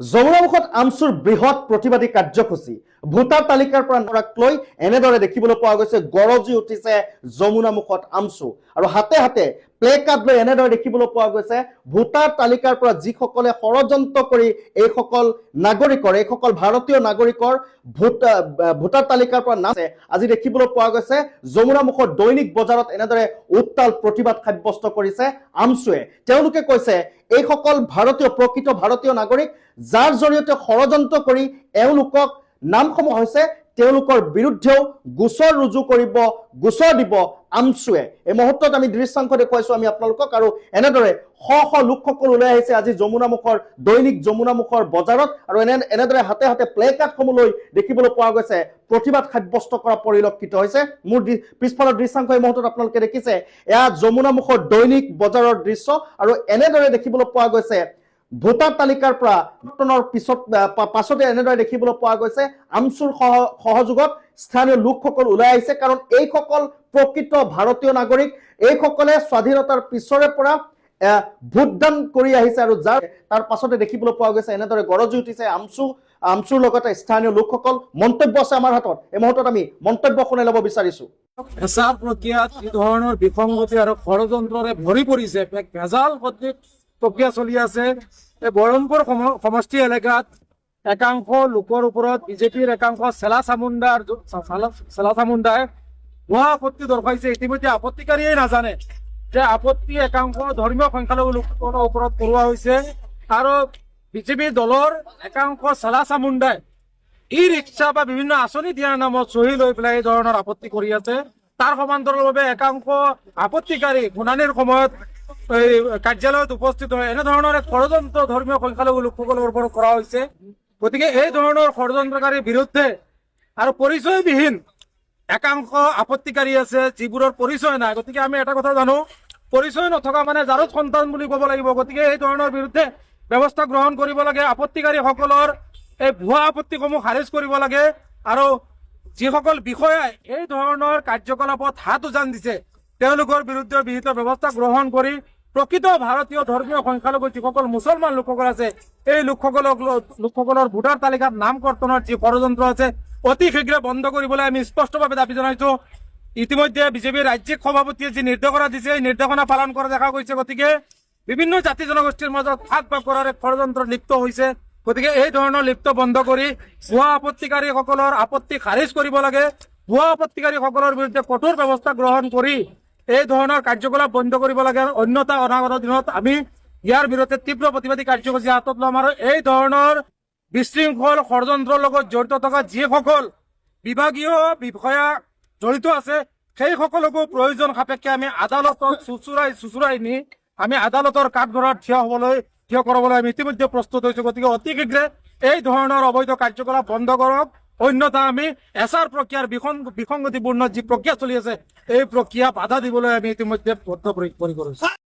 যমুনামুখত আমচুৰ বৃহৎ প্ৰতিবাদী কাৰ্যসূচী ভোটাৰ তালিকাৰ পৰা নৰাক লৈ এনেদৰে দেখিবলৈ পোৱা গৈছে গৰজি উঠিছে যমুনামুখত আমচু আৰু হাতে হাতে প্লে কাৰ্ড লৈ এনেদৰে দেখিবলৈ পোৱা গৈছে ভোটাৰ তালিকাৰ পৰা যিসকলে ষড়যন্ত্ৰ কৰি এইসকল নাগৰিকৰ এইসকল ভাৰতীয় নাগৰিকৰ ভোটাৰ তালিকাৰ পৰা নাছে আজি দেখিবলৈ পোৱা গৈছে যমুনামুখৰ দৈনিক বজাৰত এনেদৰে উত্তাল প্ৰতিবাদ সাব্যস্ত কৰিছে আমচুৱে তেওঁলোকে কৈছে এইসকল ভাৰতীয় প্ৰকৃত ভাৰতীয় নাগৰিক যাৰ জৰিয়তে ষড়যন্ত্ৰ কৰি এওঁলোকক নামসমূহ হৈছে তেওঁলোকৰ বিৰুদ্ধেও গোচৰ ৰুজু কৰিব গোচৰ দিব আমচুৱে এই মুহূৰ্তত আমি দৃশ্যাংশ দেখুৱাইছো আমি আপোনালোকক আৰু এনেদৰে শ শ লোকসকল ওলাই আহিছে আজি যমুনামুখৰ দৈনিক যমুনামুখৰ বজাৰত আৰু এনেদৰে হাতে হাতে প্লে কাৰ্ডসমূহ লৈ দেখিবলৈ পোৱা গৈছে প্ৰতিবাদ সাব্যস্ত কৰা পৰিলক্ষিত হৈছে মোৰ পিছফালৰ দৃশ্যাংশ এই মুহূৰ্তত আপোনালোকে দেখিছে এয়া যমুনামুখৰ দৈনিক বজাৰৰ দৃশ্য আৰু এনেদৰে দেখিবলৈ পোৱা গৈছে ভোটাৰ তালিকাৰ পৰা পাছতে এনেদৰে দেখিবলৈ পোৱা গৈছে আমচুৰ সহযোগত স্থানীয় লোকসকল ওলাই আহিছে কাৰণ এইসকল প্ৰকৃত ভাৰতীয় নাগৰিক এইসকলে স্বাধীনতাৰ পিছৰে পৰা ভোটদান কৰি আহিছে আৰু তাৰ পাছতে দেখিবলৈ পোৱা গৈছে এনেদৰে গৰজি উঠিছে আমচুৰ লগতে স্থানীয় লোকসকল মন্তব্য আছে আমাৰ হাতত এই মুহূৰ্তত আমি মন্তব্য শুনাই ল'ব বিচাৰিছো হেঁচা প্ৰক্ৰিয়াত এই ধৰণৰ বিসংগতি আৰু ষড়যন্ত্ৰৰে ভৰি পৰিছে এক ভেজাল প্ৰক্ৰিয়া চলি আছে এই বৰহমপুৰ সমষ্টি এলেকাত একাংশ লোকৰ ওপৰত বিজেপিৰ একাংশ চেলা চামুণ্ডাই ভুৱা আপত্তি দৰ্শাইছে ইতিমধ্যে আপত্তিকাৰীয়ে নাজানে যে আপত্তি একাংশ ধৰ্মীয় সংখ্যালঘু লোকসকলৰ ওপৰত কৰোৱা হৈছে আৰু বিজেপি দলৰ একাংশ চেলা চামুণ্ডাই ই ৰিক্সা বা বিভিন্ন আঁচনি দিয়াৰ নামত চহী লৈ পেলাই এই ধৰণৰ আপত্তি কৰি আছে তাৰ সমান্তৰালভাৱে একাংশ আপত্তিকাৰী শুনানিৰ সময়ত কাৰ্যালয়ত উপস্থিত হয় এনেধৰণৰ এক ষড়যন্ত্ৰ ধৰ্মীয় সংখ্যালঘু লোকসকলৰ ওপৰত কৰা হৈছে গতিকে এই ধৰণৰ ষড়যন্ত্ৰকাৰীৰ বিৰুদ্ধে আৰু পৰিচয়বিহীন একাংশ আপত্তিকাৰী আছে যিবোৰৰ পৰিচয় নাই গতিকে আমি এটা কথা জানো পৰিচয় নথকা মানে জাৰত সন্তান বুলি ক'ব লাগিব গতিকে এই ধৰণৰ বিৰুদ্ধে ব্যৱস্থা গ্ৰহণ কৰিব লাগে আপত্তিকাৰীসকলৰ এই ভুৱা আপত্তিসমূহ খাৰিজ কৰিব লাগে আৰু যিসকল বিষয়াই এই ধৰণৰ কাৰ্যকলাপত হাত উজান দিছে তেওঁলোকৰ বিৰুদ্ধে বিহিত ব্যৱস্থা গ্ৰহণ কৰি প্ৰকৃত ভাৰতীয় ধৰ্মীয় সংখ্যালঘু যিসকল মুছলমান লোকসকল আছে এই লোকসকলৰ ভোটাৰ তালিকাত নাম কৰ্তনৰ যি ষড়যন্ত্ৰ আছে অতি শীঘ্ৰে বন্ধ কৰিবলৈ আমি স্পষ্টভাৱে দাবী জনাইছো ইতিমধ্যে বিজেপিৰ ৰাজ্যিক সভাপতিয়ে যি নিৰ্দেশনা দিছে এই নিৰ্দেশনা পালন কৰা দেখা গৈছে গতিকে বিভিন্ন জাতি জনগোষ্ঠীৰ মাজত ভাগ ভাগ কৰাৰ এক ষড়যন্ত্ৰ লিপ্ত হৈছে গতিকে এই ধৰণৰ লিপ্ত বন্ধ কৰি ভুৱা আপত্তিকাৰীসকলৰ আপত্তি খাৰিজ কৰিব লাগে ভুৱা আপত্তিকাৰীসকলৰ বিৰুদ্ধে কঠোৰ ব্যৱস্থা গ্ৰহণ কৰি এই ধৰণৰ কাৰ্যকলাপ বন্ধ কৰিব লাগে অন্যথা অনাগত দিনত আমি ইয়াৰ বিৰুদ্ধে তীব্ৰ প্ৰতিবাদী কাৰ্যসূচী হাতত ল'ম আৰু এই ধৰণৰ বিশৃংখল ষড়যন্ত্ৰৰ লগত জড়িত থকা যিসকল বিভাগীয় বিষয়া জড়িত আছে সেই সকলকো প্ৰয়োজন সাপেক্ষে আমি আদালতত চুচুৰাই নি আমি আদালতৰ কাঠগড়াত থিয় কৰাবলৈ আমি ইতিমধ্যে প্ৰস্তুত হৈছো গতিকে অতি শীঘ্ৰে এই ধৰণৰ অবৈধ কাৰ্যকলাপ বন্ধ কৰক অন্যথা আমি এছাৰ প্ৰক্ৰিয়াৰ বিসংগতিপূৰ্ণ যি প্ৰক্ৰিয়া চলি আছে এই প্ৰক্ৰিয়া বাধা দিবলৈ আমি ইতিমধ্যে বদ্ধপৰিকৰ কৰিছো